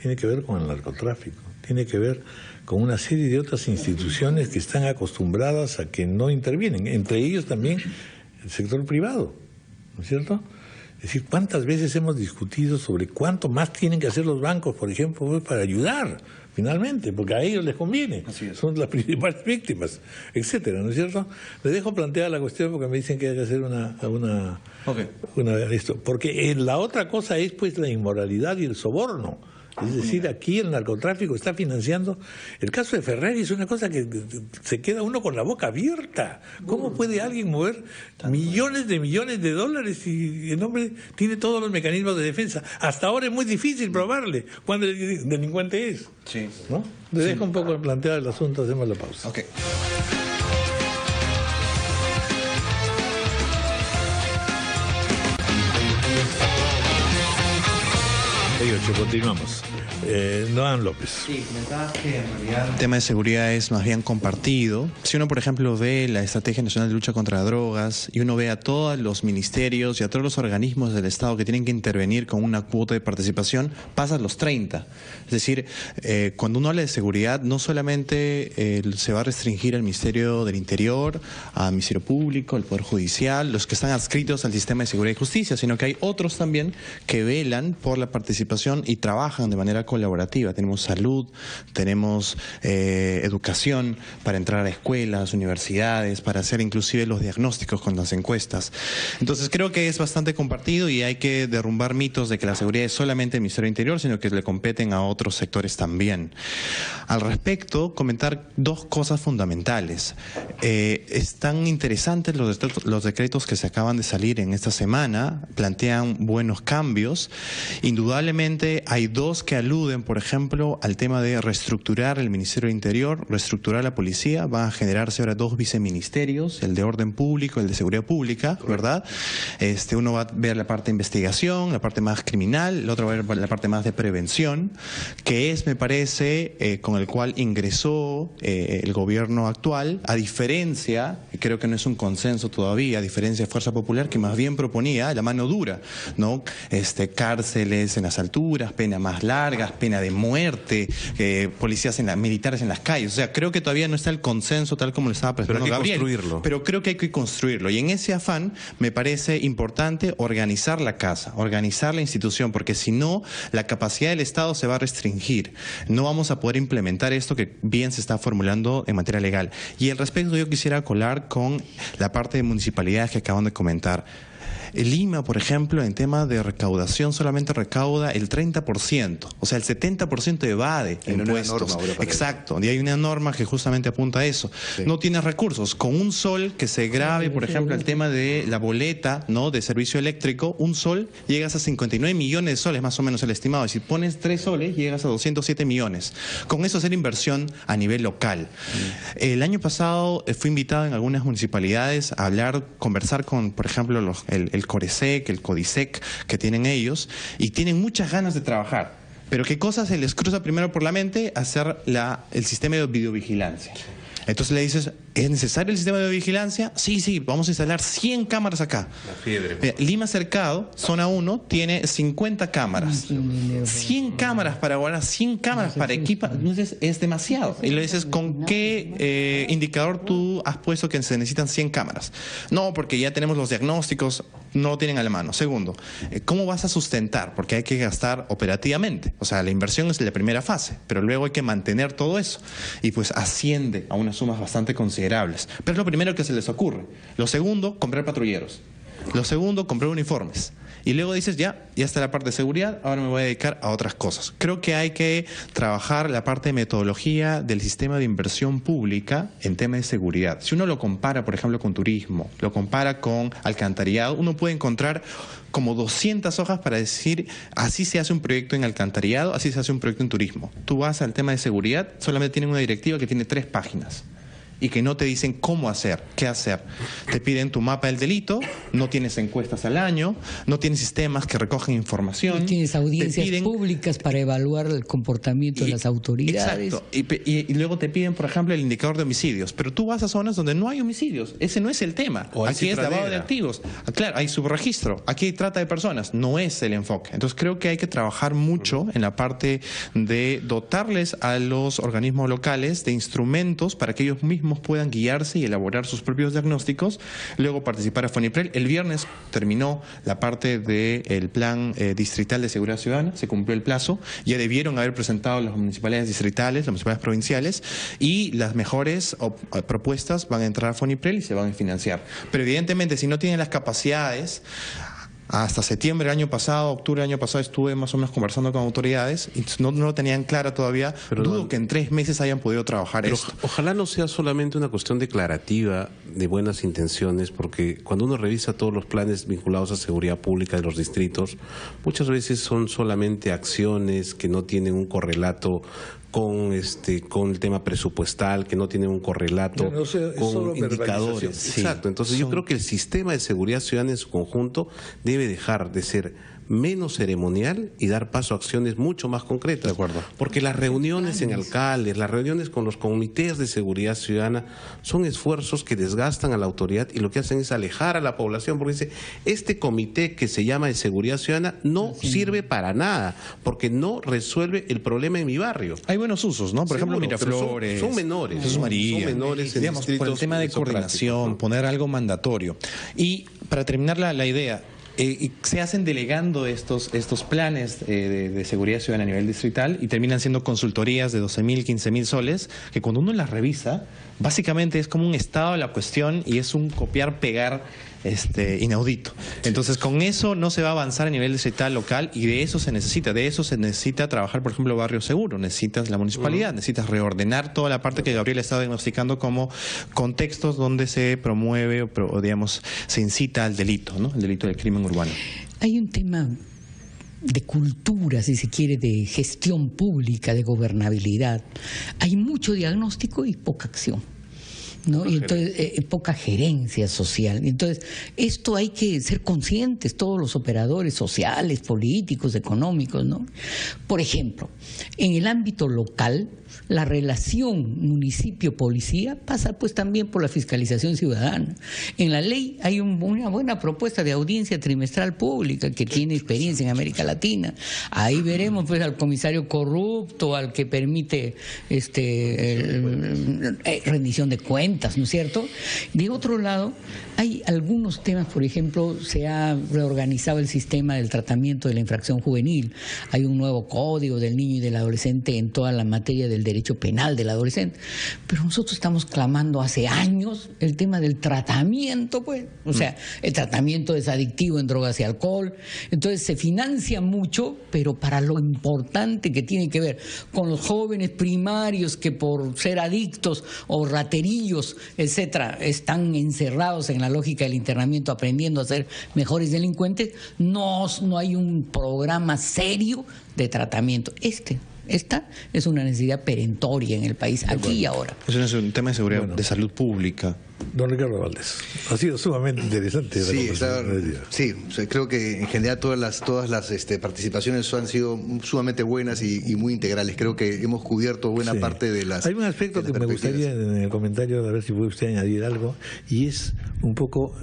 tiene que ver con el narcotráfico, tiene que ver con una serie de otras instituciones que están acostumbradas a que no intervienen, entre ellos también el sector privado, ¿no es cierto? Es decir, ¿cuántas veces hemos discutido sobre cuánto más tienen que hacer los bancos, por ejemplo, para ayudar, finalmente, porque a ellos les conviene, son las principales víctimas, etcétera, ¿no es cierto? Les dejo planteada la cuestión porque me dicen que hay que hacer una porque la otra cosa es pues la inmoralidad y el soborno. Es decir, aquí el narcotráfico está financiando. El caso de Ferrari es una cosa que se queda uno con la boca abierta. ¿Cómo puede alguien mover millones de dólares y el hombre tiene todos los mecanismos de defensa? Hasta ahora es muy difícil probarle cuándo el delincuente es. Sí. ¿No? Le dejo un poco planteado el asunto, hacemos la pausa. Okay. Continuamos. Noam López. Sí, comentabas que en realidad el tema de seguridad es más bien compartido. Si uno, por ejemplo, ve la Estrategia Nacional de Lucha contra Drogas y uno ve a todos los ministerios y a todos los organismos del Estado que tienen que intervenir con una cuota de participación, pasan los 30. Es decir, cuando uno habla de seguridad, no solamente se va a restringir al Ministerio del Interior, al Ministerio Público, al Poder Judicial, los que están adscritos al sistema de seguridad y justicia, sino que hay otros también que velan por la participación y trabajan de manera colaborativa. Tenemos salud, tenemos educación para entrar a escuelas, universidades, para hacer inclusive los diagnósticos con las encuestas. Entonces creo que es bastante compartido y hay que derrumbar mitos de que la seguridad es solamente el Ministerio del Interior, sino que le competen a otros sectores también. Al respecto, comentar dos cosas fundamentales. Están interesantes los decretos que se acaban de salir en esta semana, plantean buenos cambios. Indudablemente hay dos que aluden, por ejemplo, al tema de reestructurar el Ministerio del Interior, reestructurar la policía. Van a generarse ahora dos viceministerios, el de orden público, el de seguridad pública, ¿verdad? Uno va a ver la parte de investigación, la parte más criminal, el otro va a ver la parte más de prevención, que es, me parece, con el cual ingresó el gobierno actual, a diferencia, creo que no es un consenso todavía, a diferencia de Fuerza Popular, que más bien proponía la mano dura, ¿no? Cárceles en las alturas, penas más largas, pena de muerte, policías militares en las calles. O sea, creo que todavía no está el consenso tal como lo estaba presentando Gabriel. Pero creo que hay que construirlo. Y en ese afán me parece importante organizar la casa, organizar la institución, porque si no, la capacidad del Estado se va a restringir. No vamos a poder implementar esto que bien se está formulando en materia legal. Y al respecto yo quisiera colar con la parte de municipalidades que acaban de comentar. Lima, por ejemplo, en tema de recaudación solamente recauda el 30%, o sea, el 70% evade impuestos. Exacto, y hay una norma que justamente apunta a eso. Sí. No tienes recursos. Con un sol que se grave, por ejemplo, el tema de la boleta, ¿no?, de servicio eléctrico, un sol llegas a 59 millones de soles, más o menos el estimado. Y si pones 3 soles, llegas a 207 millones. Con eso hacer inversión a nivel local. El año pasado fui invitado en algunas municipalidades a conversar con, por ejemplo, el Coresec, el Codisec que tienen ellos, y tienen muchas ganas de trabajar. Pero ¿qué cosa se les cruza primero por la mente? Hacer el sistema de videovigilancia. Entonces le dices, ¿Es necesario el sistema de vigilancia? Sí, vamos a instalar 100 cámaras acá. La fiebre. Mira, Lima Cercado, zona 1, tiene 50 cámaras. 100 cámaras para guardar, 100 cámaras para equipar. Entonces es demasiado. Y le dices, ¿con qué indicador tú has puesto que se necesitan 100 cámaras? No, porque ya tenemos los diagnósticos, no lo tienen a la mano. Segundo, ¿cómo vas a sustentar? Porque hay que gastar operativamente. O sea, la inversión es la primera fase, pero luego hay que mantener todo eso. Y pues asciende a unas sumas bastante considerables. Pero es lo primero que se les ocurre. Lo segundo, comprar patrulleros. Lo segundo, comprar uniformes. Y luego dices, ya está la parte de seguridad, ahora me voy a dedicar a otras cosas. Creo que hay que trabajar la parte de metodología del sistema de inversión pública en tema de seguridad. Si uno lo compara, por ejemplo, con turismo, lo compara con alcantarillado, uno puede encontrar como 200 hojas para decir, así se hace un proyecto en alcantarillado, así se hace un proyecto en turismo. Tú vas al tema de seguridad, solamente tienen una directiva que tiene 3 páginas. Y que no te dicen cómo hacer, qué hacer. Te piden tu mapa del delito, no tienes encuestas al año, no tienes sistemas que recogen información. No tienes audiencias públicas para evaluar el comportamiento de las autoridades. Exacto. Y luego te piden, por ejemplo, el indicador de homicidios. Pero tú vas a zonas donde no hay homicidios. Ese no es el tema. Aquí es lavado de activos. Claro, hay subregistro. Aquí hay trata de personas. No es el enfoque. Entonces creo que hay que trabajar mucho en la parte de dotarles a los organismos locales de instrumentos para que ellos mismos puedan guiarse y elaborar sus propios diagnósticos, luego participar a FONIPREL. El viernes terminó la parte del plan distrital de seguridad ciudadana, se cumplió el plazo, ya debieron haber presentado las municipalidades distritales, las municipalidades provinciales, y las mejores propuestas van a entrar a FONIPREL y se van a financiar. Pero evidentemente, si no tienen las capacidades, hasta septiembre del año pasado, octubre del año pasado, estuve más o menos conversando con autoridades y no lo tenían clara todavía. Pero dudo que en 3 meses hayan podido trabajar esto. Ojalá no sea solamente una cuestión declarativa de buenas intenciones, porque cuando uno revisa todos los planes vinculados a seguridad pública de los distritos, muchas veces son solamente acciones que no tienen un correlato con el tema presupuestal, que no tiene un correlato con indicadores. Sí. Exacto. Entonces yo creo que el sistema de seguridad ciudadana en su conjunto debe dejar de ser menos ceremonial y dar paso a acciones mucho más concretas. De acuerdo. Porque las reuniones en alcaldes, las reuniones con los comités de seguridad ciudadana son esfuerzos que desgastan a la autoridad y lo que hacen es alejar a la población, porque dice, este comité que se llama de seguridad ciudadana no sirve para nada, porque no resuelve el problema en mi barrio. Hay buenos usos, ¿no? Por ejemplo, Miraflores. Son menores. Jesús María. Son menores en digamos, por el tema de coordinación, práctico, ¿no? Poner algo mandatorio. Y para terminar la idea, se hacen delegando estos planes de seguridad ciudadana a nivel distrital y terminan siendo consultorías de 12.000, 15.000 soles, que cuando uno las revisa, básicamente es como un estado de la cuestión y es un copiar-pegar inaudito. Entonces, con eso no se va a avanzar a nivel distrital, local, y de eso se necesita trabajar, por ejemplo, barrio seguro, necesitas la municipalidad, necesitas reordenar toda la parte que Gabriel ha estado diagnosticando como contextos donde se promueve o digamos, se incita al delito, ¿no? El delito del crimen urbano. Hay un tema de cultura, si se quiere, de gestión pública, de gobernabilidad. Hay mucho diagnóstico y poca acción, ¿no? Y entonces poca gerencia social. Entonces, esto hay que ser conscientes todos los operadores sociales, políticos, económicos, ¿no? Por ejemplo, en el ámbito local, la relación municipio-policía pasa pues también por la fiscalización ciudadana. En la ley hay una buena propuesta de audiencia trimestral pública que tiene experiencia en América Latina. Ahí veremos pues al comisario corrupto, al que permite rendición de cuentas, ¿no es cierto? De otro lado, hay algunos temas, por ejemplo, se ha reorganizado el sistema del tratamiento de la infracción juvenil. Hay un nuevo código del niño y del adolescente en toda la materia del derecho penal del adolescente. Pero nosotros estamos clamando hace años el tema del tratamiento, pues. O sea, el tratamiento es adictivo en drogas y alcohol. Entonces se financia mucho, pero para lo importante que tiene que ver con los jóvenes primarios que por ser adictos o raterillos, etcétera, están encerrados en la lógica del internamiento aprendiendo a ser mejores delincuentes, no hay un programa serio de tratamiento. Esta es una necesidad perentoria en el país, aquí y ahora. Eso es un tema de seguridad, de salud pública. Don Ricardo Valdés, ha sido sumamente interesante. Sí, o sea, creo que en general todas las participaciones han sido sumamente buenas y muy integrales. Creo que hemos cubierto buena parte de las... Hay un aspecto que me gustaría en el comentario, a ver si puede usted añadir algo, y es un poco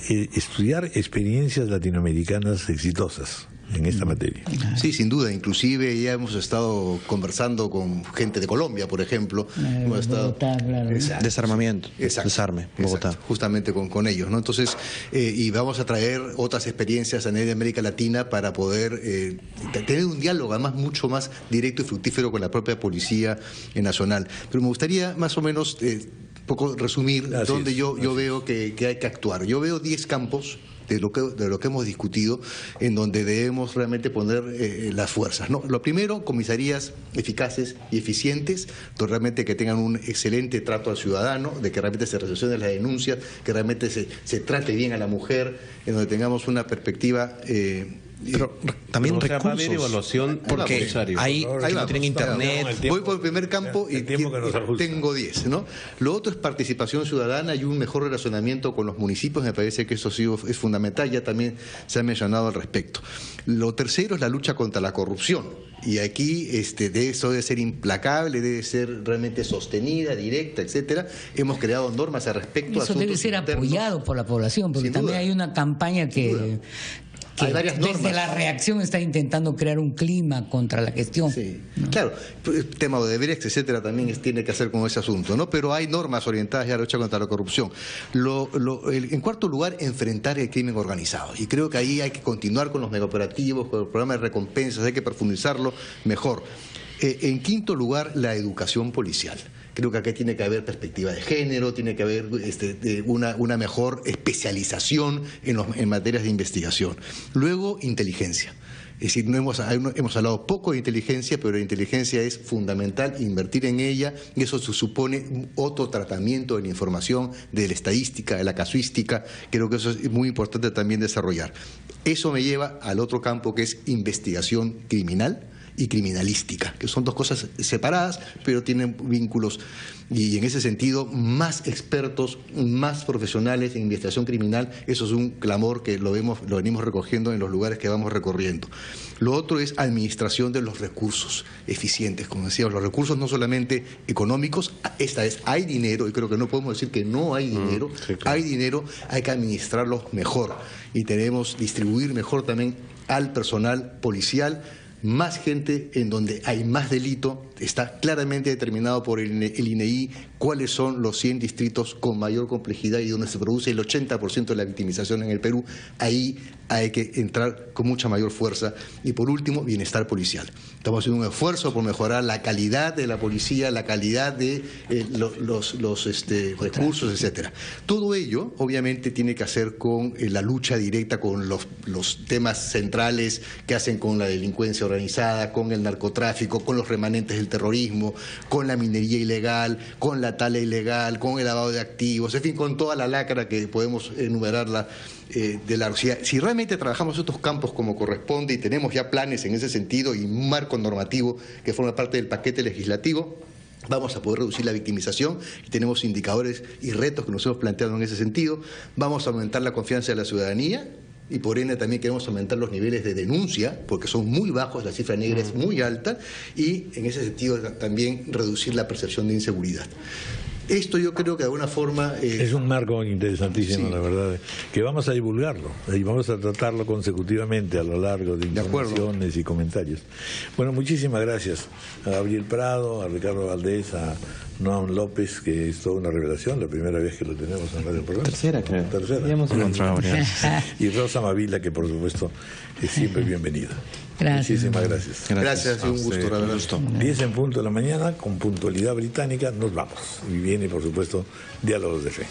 estudiar experiencias latinoamericanas exitosas en esta materia. Sí, sin duda. Inclusive ya hemos estado conversando con gente de Colombia, por ejemplo. Hemos estado... Bogotá, claro. Desarmamiento. Exacto. Desarme, Bogotá. Exacto, justamente con ellos, ¿no? Entonces, y vamos a traer otras experiencias a nivel de América Latina para poder tener un diálogo, además, mucho más directo y fructífero con la propia Policía Nacional. Pero me gustaría más o menos poco resumir donde yo veo que hay que actuar. Yo veo 10 campos de lo que hemos discutido, en donde debemos realmente poner las fuerzas, ¿no? Lo primero, comisarías eficaces y eficientes, realmente que tengan un excelente trato al ciudadano, de que realmente se recepcionen las denuncias, que realmente se trate bien a la mujer, en donde tengamos una perspectiva... pero también recursos. Va a haber evaluación porque hay que no tienen internet. Voy por el primer campo y tengo 10, ¿no? Lo otro es participación ciudadana y un mejor relacionamiento con los municipios. Me parece que eso sí es fundamental, ya también se ha mencionado al respecto. Lo tercero es la lucha contra la corrupción. Y aquí eso debe ser implacable, debe ser realmente sostenida, directa, etcétera. Hemos creado normas al respecto. Eso debe ser apoyado por la población, porque también hay una campaña que hay varias normas. Desde la reacción está intentando crear un clima contra la gestión. Sí, ¿no? Claro, el tema de deberes, etcétera, también tiene que hacer con ese asunto, ¿no? Pero hay normas orientadas ya a la lucha contra la corrupción. En cuarto lugar, enfrentar el crimen organizado. Y creo que ahí hay que continuar con los megaoperativos, con el programa de recompensas, hay que profundizarlo mejor. En quinto lugar, la educación policial. Creo que acá tiene que haber perspectiva de género, tiene que haber una mejor especialización en materias de investigación. Luego, inteligencia. Es decir, hemos hablado poco de inteligencia, pero la inteligencia es fundamental, invertir en ella, y eso supone otro tratamiento de la información, de la estadística, de la casuística. Creo que eso es muy importante también desarrollar. Eso me lleva al otro campo, que es investigación criminal y criminalística, que son dos cosas separadas, pero tienen vínculos, y en ese sentido, más expertos, más profesionales en investigación criminal. Eso es un clamor que lo venimos recogiendo en los lugares que vamos recorriendo. Lo otro es administración de los recursos eficientes. Como decíamos, los recursos no solamente económicos, hay dinero, y creo que no podemos decir que no hay dinero, sí, claro. Hay dinero, hay que administrarlo mejor, y tenemos distribuir mejor también al personal policial. Más gente en donde hay más delito, está claramente determinado por el INEI cuáles son los 100 distritos con mayor complejidad y donde se produce el 80% de la victimización en el Perú. Ahí hay que entrar con mucha mayor fuerza. Y por último, bienestar policial. Estamos haciendo un esfuerzo por mejorar la calidad de la policía, la calidad de los recursos, etcétera. Todo ello, obviamente, tiene que hacer con la lucha directa con los temas centrales que hacen con la delincuencia organizada, con el narcotráfico, con los remanentes del terrorismo, con la minería ilegal, con la tala ilegal, con el lavado de activos, en fin, con toda la lacra que podemos enumerarla de la sociedad. Si realmente trabajamos estos campos como corresponde y tenemos ya planes en ese sentido y un marco normativo que forma parte del paquete legislativo, vamos a poder reducir la victimización, y tenemos indicadores y retos que nos hemos planteado en ese sentido. Vamos a aumentar la confianza de la ciudadanía, y por ende también queremos aumentar los niveles de denuncia, porque son muy bajos, la cifra negra es muy alta, y en ese sentido también reducir la percepción de inseguridad. Esto yo creo que de alguna forma... es un marco interesantísimo, sí. La verdad, que vamos a divulgarlo y vamos a tratarlo consecutivamente a lo largo de informaciones y comentarios. Bueno, muchísimas gracias a Gabriel Prado, a Ricardo Valdés, a Noam López, que es toda una revelación, la primera vez que lo tenemos en Radio Programa. Tercera, creo. Tercera. Ya hemos encontrado. Y Rosa Mavila, que por supuesto es siempre bienvenida. Gracias. Muchísimas gracias. Gracias, un gusto, la verdad. 10 en punto de la mañana, con puntualidad británica, nos vamos. Y viene, por supuesto, Diálogos de Fe.